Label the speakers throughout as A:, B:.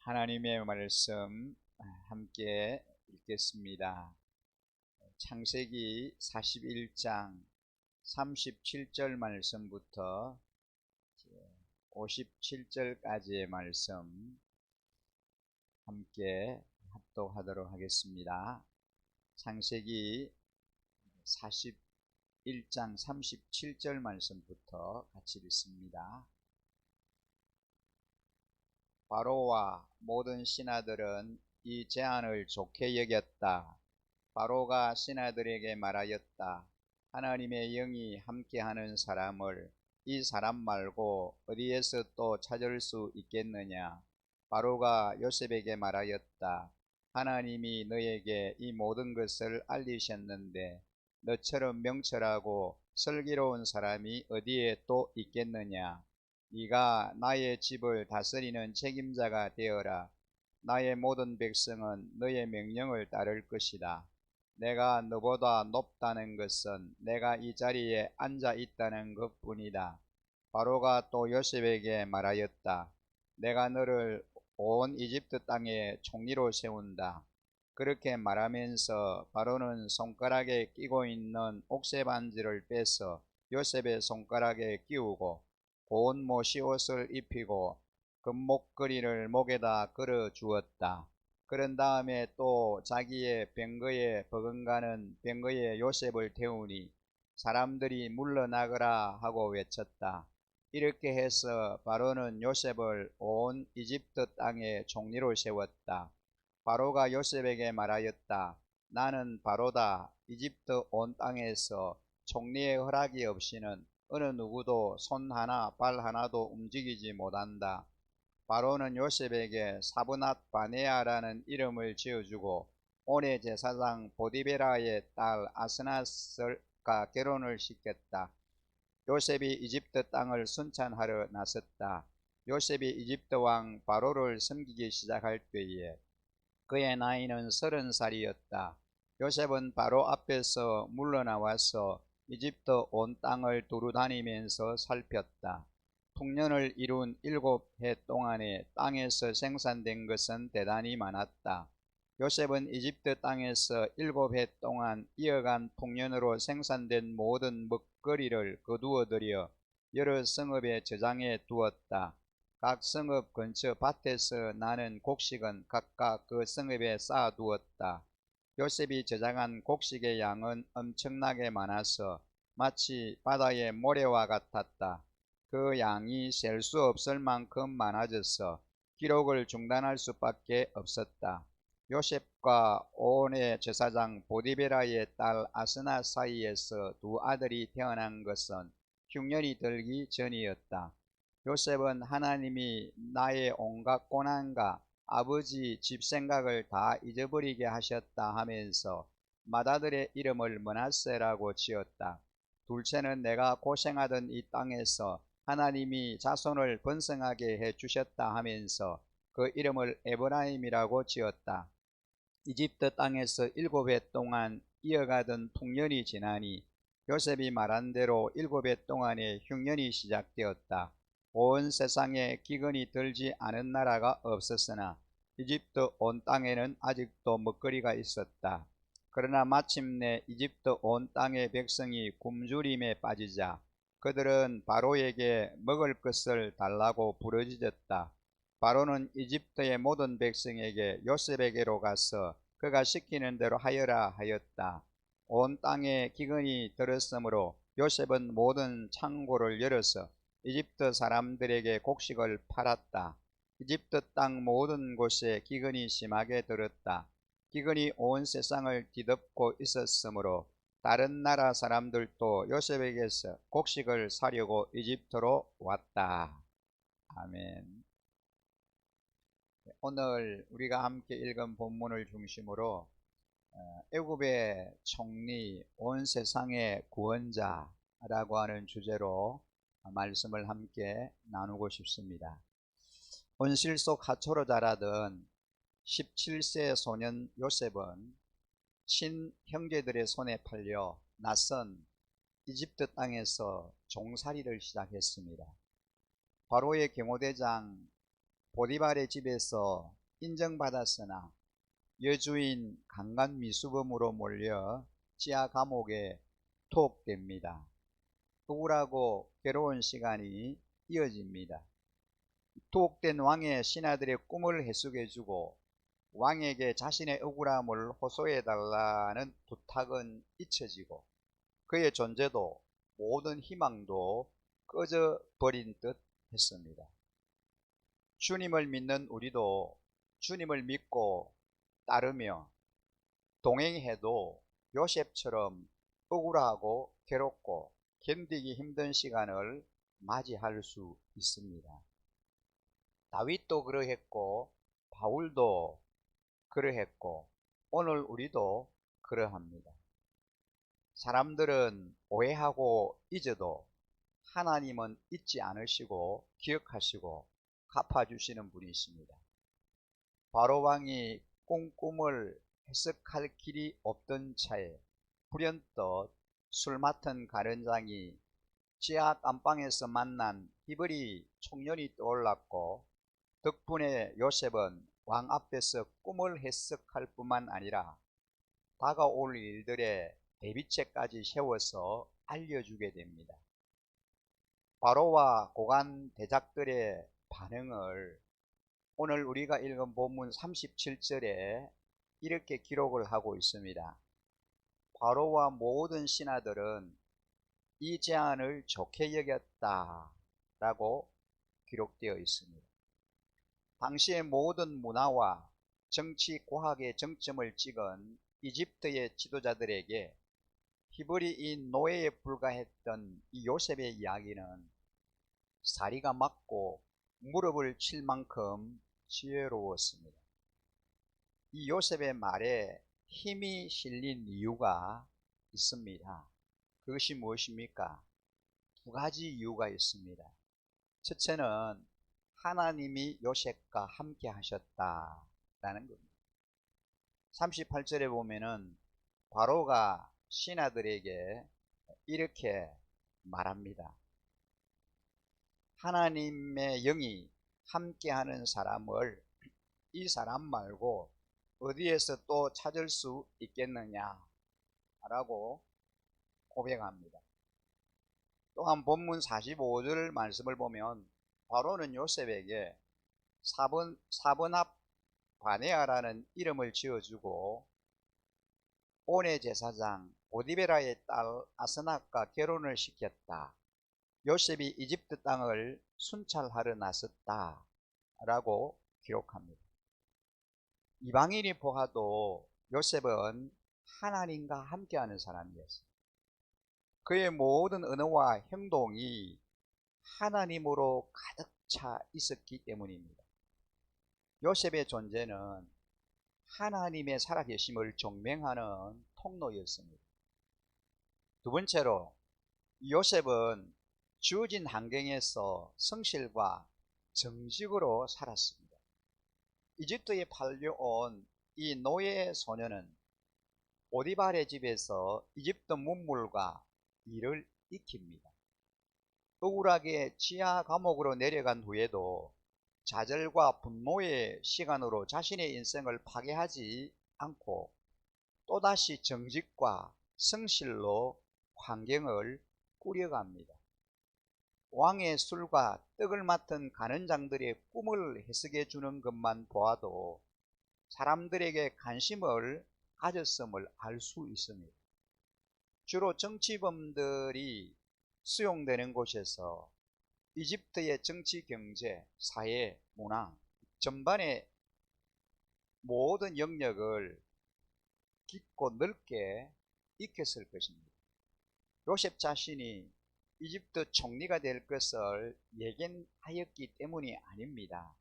A: 하나님의 말씀 함께 읽겠습니다. 창세기 41장 37절 말씀부터 57절까지의 말씀 함께 합독하도록 하겠습니다. 창세기 41장 37절 말씀부터 같이 읽습니다. 바로와 모든 신하들은 이 제안을 좋게 여겼다. 바로가 신하들에게 말하였다. 하나님의 영이 함께하는 사람을 이 사람 말고 어디에서 또 찾을 수 있겠느냐. 바로가 요셉에게 말하였다. 하나님이 너에게 이 모든 것을 알리셨는데 너처럼 명철하고 슬기로운 사람이 어디에 또 있겠느냐. 네가 나의 집을 다스리는 책임자가 되어라. 나의 모든 백성은 너의 명령을 따를 것이다. 내가 너보다 높다는 것은 내가 이 자리에 앉아 있다는 것뿐이다. 바로가 또 요셉에게 말하였다. 내가 너를 온 이집트 땅에 총리로 세운다. 그렇게 말하면서 바로는 손가락에 끼고 있는 옥새 반지를 빼서 요셉의 손가락에 끼우고 고운 모시옷을 입히고 금목걸이를 목에다 걸어 주었다. 그런 다음에 또 자기의 병거에 버금가는 병거에 요셉을 태우니 사람들이 물러나거라 하고 외쳤다. 이렇게 해서 바로는 요셉을 온 이집트 땅에 총리로 세웠다. 바로가 요셉에게 말하였다. 나는 바로다. 이집트 온 땅에서 총리의 허락이 없이는 어느 누구도 손 하나 발 하나도 움직이지 못한다. 바로는 요셉에게 사브낫 바네아라는 이름을 지어주고 온의 제사장 보디베라의 딸 아스나스과 결혼을 시켰다. 요셉이 이집트 땅을 순찬하러 나섰다. 요셉이 이집트 왕 바로를 섬기기 시작할 때에 그의 나이는 30살이었다. 요셉은 바로 앞에서 물러나와서 이집트 온 땅을 두루다니면서 살폈다. 풍년을 이룬 7해 동안에 땅에서 생산된 것은 대단히 많았다. 요셉은 이집트 땅에서 7해 동안 이어간 풍년으로 생산된 모든 먹거리를 거두어 들여 여러 성읍에 저장해 두었다. 각 성읍 근처 밭에서 나는 곡식은 각각 그 성읍에 쌓아 두었다. 요셉이 저장한 곡식의 양은 엄청나게 많아서 마치 바다의 모래와 같았다. 그 양이 셀 수 없을 만큼 많아져서 기록을 중단할 수밖에 없었다. 요셉과 온의 제사장 보디베라의 딸 아스나 사이에서 두 아들이 태어난 것은 흉년이 들기 전이었다. 요셉은 하나님이 나의 온갖 고난과 아버지 집 생각을 다 잊어버리게 하셨다 하면서 맏아들의 이름을 므낫세라고 지었다. 둘째는 내가 고생하던 이 땅에서 하나님이 자손을 번성하게 해 주셨다 하면서 그 이름을 에브라임이라고 지었다. 이집트 땅에서 7해 동안 이어가던 풍년이 지나니 요셉이 말한 대로 7해 동안의 흉년이 시작되었다. 온 세상에 기근이 들지 않은 나라가 없었으나 이집트 온 땅에는 아직도 먹거리가 있었다. 그러나 마침내 이집트 온 땅의 백성이 굶주림에 빠지자 그들은 바로에게 먹을 것을 달라고 부르짖었다. 바로는 이집트의 모든 백성에게 요셉에게로 가서 그가 시키는 대로 하여라 하였다. 온 땅에 기근이 들었으므로 요셉은 모든 창고를 열어서 이집트 사람들에게 곡식을 팔았다. 이집트 땅 모든 곳에 기근이 심하게 들었다. 기근이 온 세상을 뒤덮고 있었으므로 다른 나라 사람들도 요셉에게서 곡식을 사려고 이집트로 왔다. 아멘. 오늘 우리가 함께 읽은 본문을 중심으로 애굽의 총리, 온 세상의 구원자라고 하는 주제로 말씀을 함께 나누고 싶습니다. 온실 속 하초로 자라던 17세 소년 요셉은 친형제들의 손에 팔려 낯선 이집트 땅에서 종살이를 시작했습니다. 바로의 경호대장 보디발의 집에서 인정받았으나 여주인 강간 미수범으로 몰려 지하 감옥에 투옥됩니다. 억울하고 괴로운 시간이 이어집니다. 투옥된 왕의 신하들의 꿈을 해석해주고 왕에게 자신의 억울함을 호소해달라는 부탁은 잊혀지고 그의 존재도 모든 희망도 꺼져버린 듯 했습니다. 주님을 믿는 우리도 주님을 믿고 따르며 동행해도 요셉처럼 억울하고 괴롭고 견디기 힘든 시간을 맞이할 수 있습니다. 다윗도 그러했고 바울도 그러했고 오늘 우리도 그러합니다. 사람들은 오해하고 잊어도 하나님은 잊지 않으시고 기억하시고 갚아주시는 분이십니다. 바로왕이 꿈을 해석할 길이 없던 차에 불현듯 술 맡은 가련장이 지하 깜방에서 만난 히브리 청년이 떠올랐고 덕분에 요셉은 왕 앞에서 꿈을 해석할 뿐만 아니라 다가올 일들의 대비책까지 세워서 알려주게 됩니다. 바로와 고관 대작들의 반응을 오늘 우리가 읽은 본문 37절에 이렇게 기록을 하고 있습니다. 바로와 모든 신하들은 이 제안을 좋게 여겼다 라고 기록되어 있습니다. 당시의 모든 문화와 정치 과학의 정점을 찍은 이집트의 지도자들에게 히브리인 노예에 불과했던 이 요셉의 이야기는 사리가 맞고 무릎을 칠 만큼 지혜로웠습니다. 이 요셉의 말에 힘이 실린 이유가 있습니다. 그것이 무엇입니까? 두 가지 이유가 있습니다. 첫째는 하나님이 요셉과 함께 하셨다라는 겁니다. 38절에 보면은 바로가 신하들에게 이렇게 말합니다. 하나님의 영이 함께하는 사람을 이 사람 말고 어디에서 또 찾을 수 있겠느냐 라고 고백합니다. 또한 본문 45절 말씀을 보면 바로는 요셉에게 사번합 바네아라는 이름을 지어주고 온의 제사장 보디베라의 딸 아스낙과 결혼을 시켰다. 요셉이 이집트 땅을 순찰하러 나섰다 라고 기록합니다. 이방인이 보아도 요셉은 하나님과 함께하는 사람이었습니다. 그의 모든 언어와 행동이 하나님으로 가득 차 있었기 때문입니다. 요셉의 존재는 하나님의 살아계심을 증명하는 통로였습니다. 두 번째로 요셉은 주어진 환경에서 성실과 정직으로 살았습니다. 이집트에 팔려온 이 노예 소녀는 보디발의 집에서 이집트 문물과 일을 익힙니다. 억울하게 지하 감옥으로 내려간 후에도 좌절과 분노의 시간으로 자신의 인생을 파괴하지 않고 또다시 정직과 성실로 환경을 꾸려갑니다. 왕의 술과 떡을 맡은 가는장들의 꿈을 해석해 주는 것만 보아도 사람들에게 관심을 가졌음을 알 수 있습니다. 주로 정치범들이 수용되는 곳에서 이집트의 정치, 경제, 사회, 문화 전반의 모든 영역을 깊고 넓게 익혔을 것입니다. 요셉 자신이 이집트 총리가 될 것을 예견하였기 때문이 아닙니다.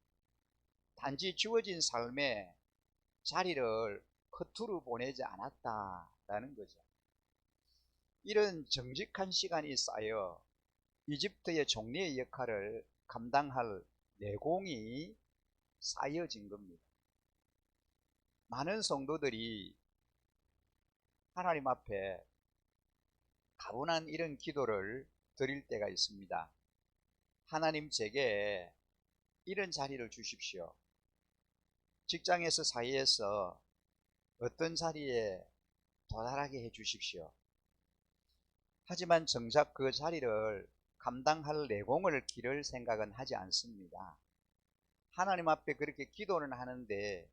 A: 단지 주어진 삶의 자리를 허투루 보내지 않았다라는 거죠. 이런 정직한 시간이 쌓여 이집트의 총리의 역할을 감당할 내공이 쌓여진 겁니다. 많은 성도들이 하나님 앞에 가분한 이런 기도를 드릴 때가 있습니다. 하나님, 제게 이런 자리를 주십시오. 직장에서 사이에서 어떤 자리에 도달하게 해 주십시오. 하지만 정작 그 자리를 감당할 내공을 기를 생각은 하지 않습니다. 하나님 앞에 그렇게 기도는 하는데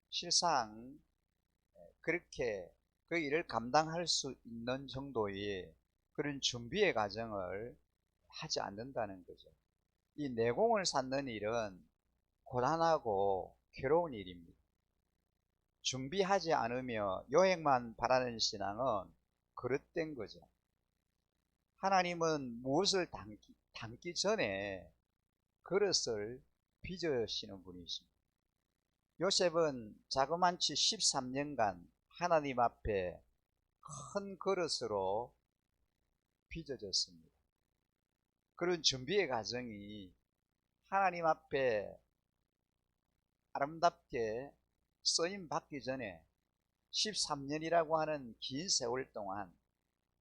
A: 실상 그렇게 그 일을 감당할 수 있는 정도의 그런 준비의 과정을 하지 않는다는 거죠. 이 내공을 쌓는 일은 고단하고 괴로운 일입니다. 준비하지 않으며 여행만 바라는 신앙은 그릇된 거죠. 하나님은 무엇을 담기 전에 그릇을 빚으시는 분이십니다. 요셉은 자그만치 13년간 하나님 앞에 큰 그릇으로 빚어졌습니다. 그런 준비의 과정이 하나님 앞에 아름답게 쓰임 받기 전에 13년이라고 하는 긴 세월 동안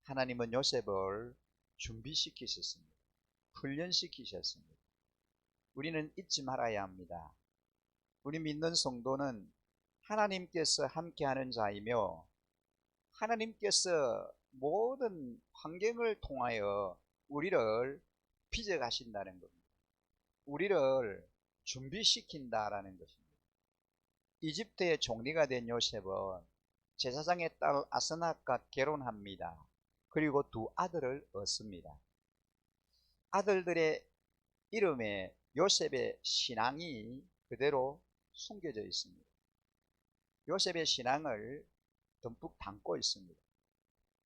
A: 하나님은 요셉을 준비시키셨습니다. 훈련시키셨습니다. 우리는 잊지 말아야 합니다. 우리 믿는 성도는 하나님께서 함께하는 자이며 하나님께서 모든 환경을 통하여 우리를 빚어가신다는 겁니다. 우리를 준비시킨다라는 것입니다. 이집트의 총리가 된 요셉은 제사장의 딸 아스낫과 결혼합니다. 그리고 두 아들을 얻습니다. 아들들의 이름에 요셉의 신앙이 그대로 숨겨져 있습니다. 요셉의 신앙을 듬뿍 담고 있습니다.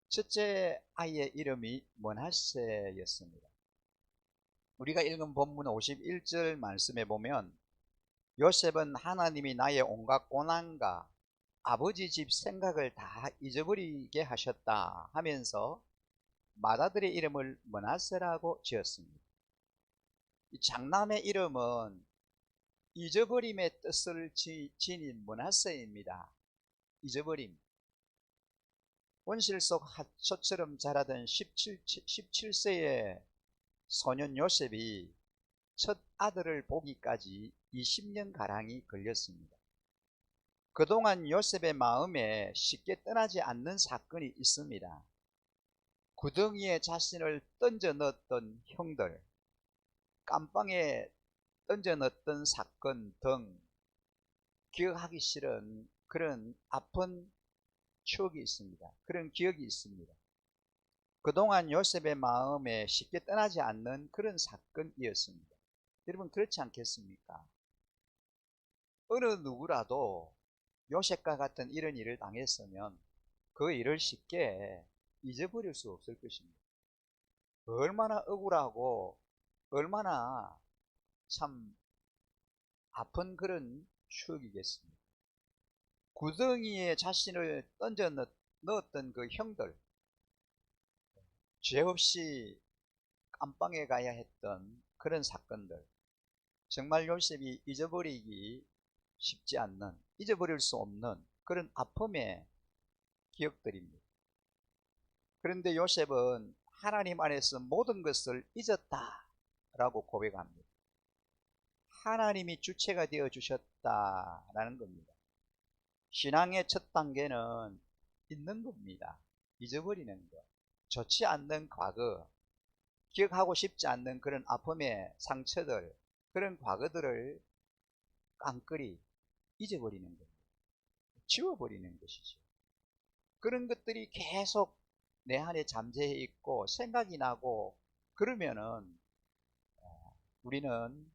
A: 첫째 아이의 이름이 므낫세였습니다. 우리가 읽은 본문 51절 말씀에 보면 요셉은 하나님이 나의 온갖 고난과 아버지 집 생각을 다 잊어버리게 하셨다 하면서 맏아들의 이름을 므낫세라고 지었습니다. 이 장남의 이름은 잊어버림의 뜻을 지닌 므낫세입니다. 잊어버림. 온실 속 핫초처럼 자라던 17세의 소년 요셉이 첫 아들을 보기까지 20년가량이 걸렸습니다. 그동안 요셉의 마음에 쉽게 떠나지 않는 사건이 있습니다. 구덩이에 자신을 던져 넣었던 형들, 깜빵에 던져 넣었던 사건 등 기억하기 싫은 그런 아픈 추억이 있습니다. 그런 기억이 있습니다. 그동안 요셉의 마음에 쉽게 떠나지 않는 그런 사건이었습니다. 여러분 그렇지 않겠습니까? 어느 누구라도 요셉과 같은 이런 일을 당했으면 그 일을 쉽게 잊어버릴 수 없을 것입니다. 얼마나 억울하고 얼마나 참 아픈 그런 추억이겠습니까? 구덩이에 자신을 던져 넣었던 그 형들, 죄 없이 깜빵에 가야 했던 그런 사건들, 정말 요셉이 잊어버리기 쉽지 않는, 잊어버릴 수 없는 그런 아픔의 기억들입니다. 그런데 요셉은 하나님 안에서 모든 것을 잊었다라고 고백합니다. 하나님이 주체가 되어 주셨다라는 겁니다. 신앙의 첫 단계는 잊는 겁니다. 잊어버리는 것. 좋지 않는 과거, 기억하고 싶지 않는 그런 아픔의 상처들, 그런 과거들을 깡그리 잊어버리는 겁니다. 지워버리는 것이죠. 그런 것들이 계속 내 안에 잠재해 있고 생각이 나고 그러면은 우리는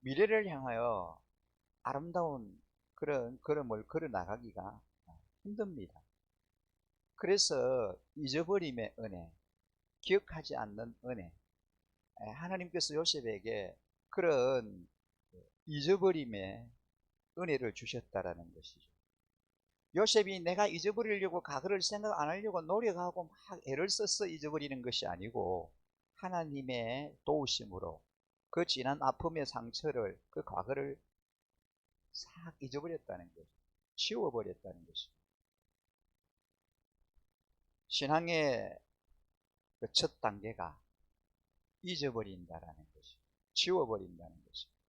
A: 미래를 향하여 아름다운 그런 걸음을 걸어 나가기가 힘듭니다. 그래서 잊어버림의 은혜, 기억하지 않는 은혜, 하나님께서 요셉에게 그런 잊어버림의 은혜를 주셨다라는 것이죠. 요셉이 내가 잊어버리려고 과거를 생각 안 하려고 노력하고 막 애를 써서 잊어버리는 것이 아니고 하나님의 도우심으로 그 지난 아픔의 상처를, 그 과거를 싹 잊어버렸다는 거죠. 지워버렸다는 것입니다. 신앙의 그 첫 단계가 잊어버린다라는 것이죠. 지워버린다는 것입니다.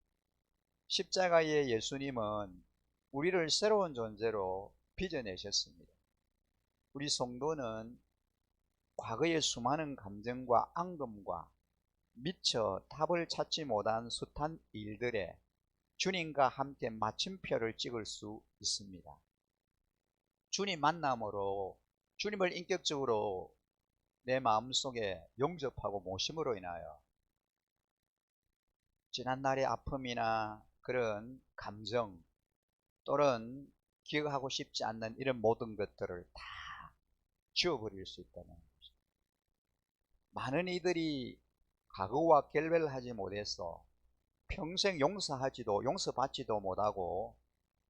A: 십자가의 예수님은 우리를 새로운 존재로 빚어내셨습니다. 우리 성도는 과거의 수많은 감정과 앙금과 미처 답을 찾지 못한 숱한 일들에 주님과 함께 마침표를 찍을 수 있습니다. 주님 만남으로 주님을 인격적으로 내 마음속에 용접하고 모심으로 인하여 지난날의 아픔이나 그런 감정 또는 기억하고 싶지 않는 이런 모든 것들을 다 지워버릴 수 있다는 것입니다. 많은 이들이 과거와 결별하지 못해서 평생 용서받지도 못하고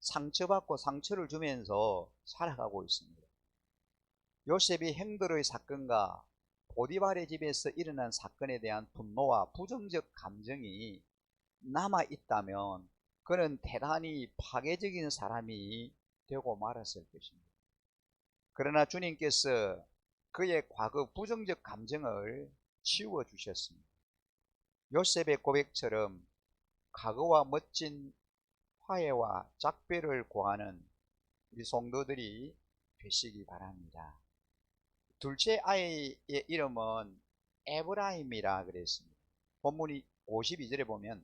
A: 상처받고 상처를 주면서 살아가고 있습니다. 요셉이 형들의 사건과 보디발의 집에서 일어난 사건에 대한 분노와 부정적 감정이 남아있다면 그는 대단히 파괴적인 사람이 되고 말았을 것입니다. 그러나 주님께서 그의 과거 부정적 감정을 치워주셨습니다. 요셉의 고백처럼 과거와 멋진 화해와 작별을 구하는 우리 성도들이 되시기 바랍니다. 둘째 아이의 이름은 에브라임이라 그랬습니다. 본문이 52절에 보면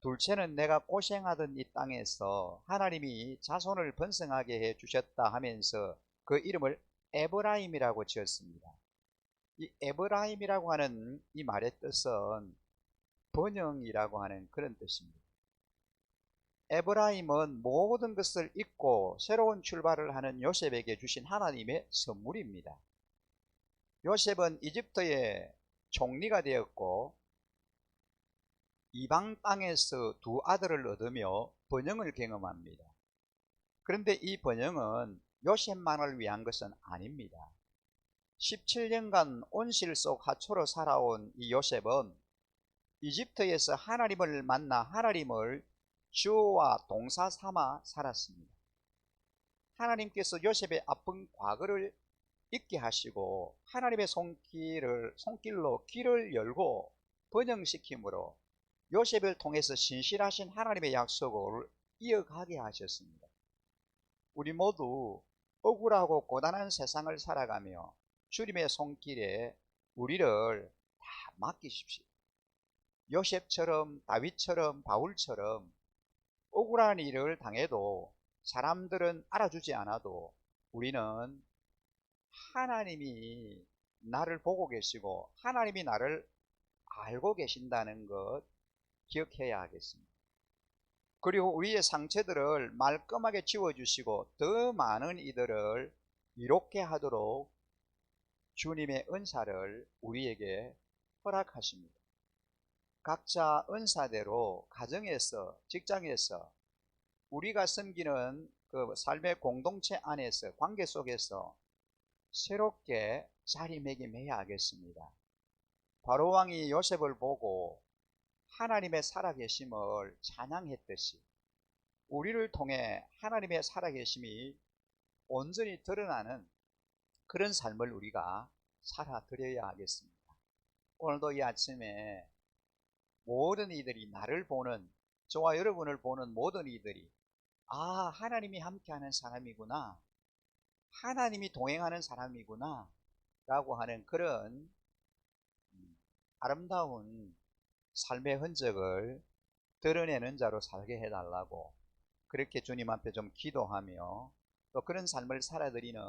A: 둘째는 내가 고생하던 이 땅에서 하나님이 자손을 번성하게 해 주셨다 하면서 그 이름을 에브라임이라고 지었습니다. 이 에브라임이라고 하는 이 말의 뜻은 번영이라고 하는 그런 뜻입니다. 에브라임은 모든 것을 잊고 새로운 출발을 하는 요셉에게 주신 하나님의 선물입니다. 요셉은 이집트의 총리가 되었고 이방 땅에서 두 아들을 얻으며 번영을 경험합니다. 그런데 이 번영은 요셉만을 위한 것은 아닙니다. 17년간 온실 속 하초로 살아온 이 요셉은 이집트에서 하나님을 만나 하나님을 주어와 동사 삼아 살았습니다. 하나님께서 요셉의 아픈 과거를 잊게 하시고 하나님의 손길로 길을 열고 번영시킴으로 요셉을 통해서 신실하신 하나님의 약속을 이어가게 하셨습니다. 우리 모두 억울하고 고단한 세상을 살아가며 주님의 손길에 우리를 다 맡기십시오. 요셉처럼 다윗처럼 바울처럼 억울한 일을 당해도 사람들은 알아주지 않아도 우리는 하나님이 나를 보고 계시고 하나님이 나를 알고 계신다는 것 기억해야 하겠습니다. 그리고 우리의 상처들을 말끔하게 지워주시고 더 많은 이들을 이롭게 하도록 주님의 은사를 우리에게 허락하십니다. 각자 은사대로 가정에서 직장에서 우리가 섬기는 그 삶의 공동체 안에서 관계 속에서 새롭게 자리매김해야 하겠습니다. 바로왕이 요셉을 보고 하나님의 살아계심을 찬양했듯이 우리를 통해 하나님의 살아계심이 온전히 드러나는 그런 삶을 우리가 살아드려야 하겠습니다. 오늘도 이 아침에 모든 이들이 나를 보는, 저와 여러분을 보는 모든 이들이 하나님이 함께하는 사람이구나, 하나님이 동행하는 사람이구나 라고 하는 그런 아름다운 삶의 흔적을 드러내는 자로 살게 해달라고 그렇게 주님 앞에 좀 기도하며 또 그런 삶을 살아드리는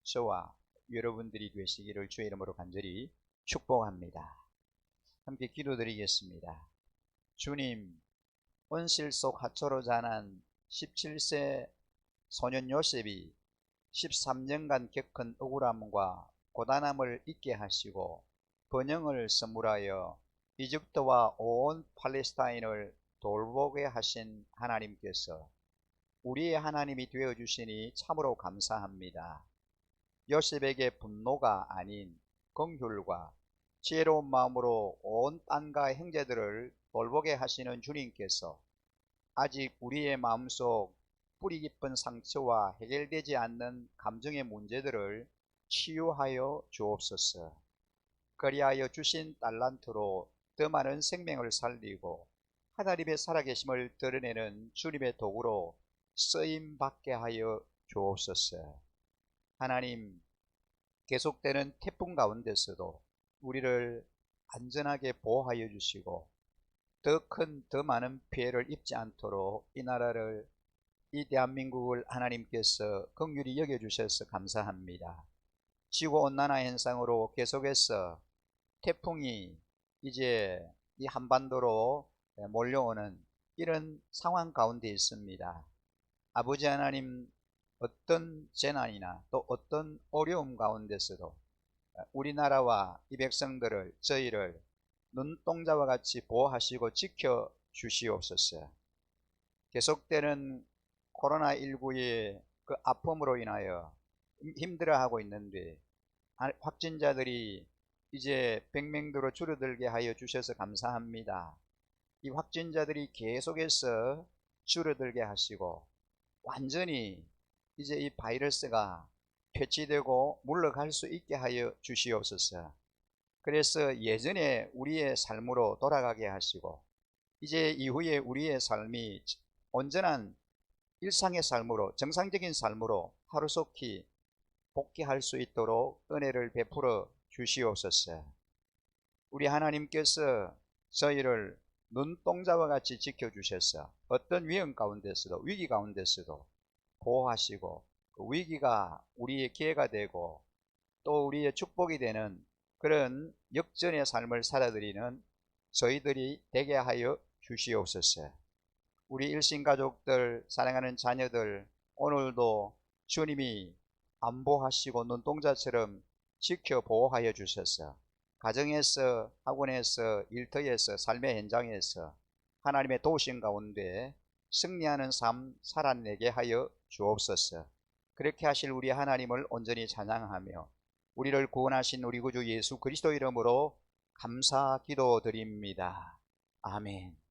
A: 저와 여러분들이 되시기를 주의 이름으로 간절히 축복합니다. 함께 기도드리겠습니다. 주님, 온실 속 하초로 자란 17세 소년 요셉이 13년간 겪은 억울함과 고단함을 잊게 하시고 번영을 선물하여 이집트와 온 팔레스타인을 돌보게 하신 하나님께서 우리의 하나님이 되어주시니 참으로 감사합니다. 요셉에게 분노가 아닌 긍휼과 지혜로운 마음으로 온 땅과 형제들을 돌보게 하시는 주님께서 아직 우리의 마음속 뿌리 깊은 상처와 해결되지 않는 감정의 문제들을 치유하여 주옵소서. 그리하여 주신 달란트로 더 많은 생명을 살리고 하나님의 살아계심을 드러내는 주님의 도구로 쓰임받게 하여 주옵소서. 하나님, 계속되는 태풍 가운데서도 우리를 안전하게 보호하여 주시고 더 큰, 더 많은 피해를 입지 않도록 이 나라를, 이 대한민국을 하나님께서 긍휼히 여겨주셔서 감사합니다. 지구온난화 현상으로 계속해서 태풍이 이제 이 한반도로 몰려오는 이런 상황 가운데 있습니다. 아버지 하나님, 어떤 재난이나 또 어떤 어려움 가운데서도 우리나라와 이 백성들을, 저희를 눈동자와 같이 보호하시고 지켜 주시옵소서. 계속되는 코로나19의 그 아픔으로 인하여 힘들어하고 있는데 확진자들이 이제 100명대로 줄어들게 하여 주셔서 감사합니다. 이 확진자들이 계속해서 줄어들게 하시고 완전히 이제 이 바이러스가 퇴치되고 물러갈 수 있게 하여 주시옵소서. 그래서 예전에 우리의 삶으로 돌아가게 하시고 이제 이후에 우리의 삶이 온전한 일상의 삶으로, 정상적인 삶으로 하루속히 복귀할 수 있도록 은혜를 베풀어 주시옵소서. 우리 하나님께서 저희를 눈동자와 같이 지켜주셔서 어떤 위험 가운데서도, 위기 가운데서도 보호하시고 그 위기가 우리의 기회가 되고 또 우리의 축복이 되는 그런 역전의 삶을 살아드리는 저희들이 되게 하여 주시옵소서. 우리 일신가족들, 사랑하는 자녀들, 오늘도 주님이 안보하시고 눈동자처럼 지켜 보호하여 주셔서 가정에서, 학원에서, 일터에서, 삶의 현장에서 하나님의 도우심 가운데 승리하는 삶 살아내게 하여 주옵소서. 그렇게 하실 우리 하나님을 온전히 찬양하며 우리를 구원하신 우리 구주 예수 그리스도 이름으로 감사 기도드립니다. 아멘.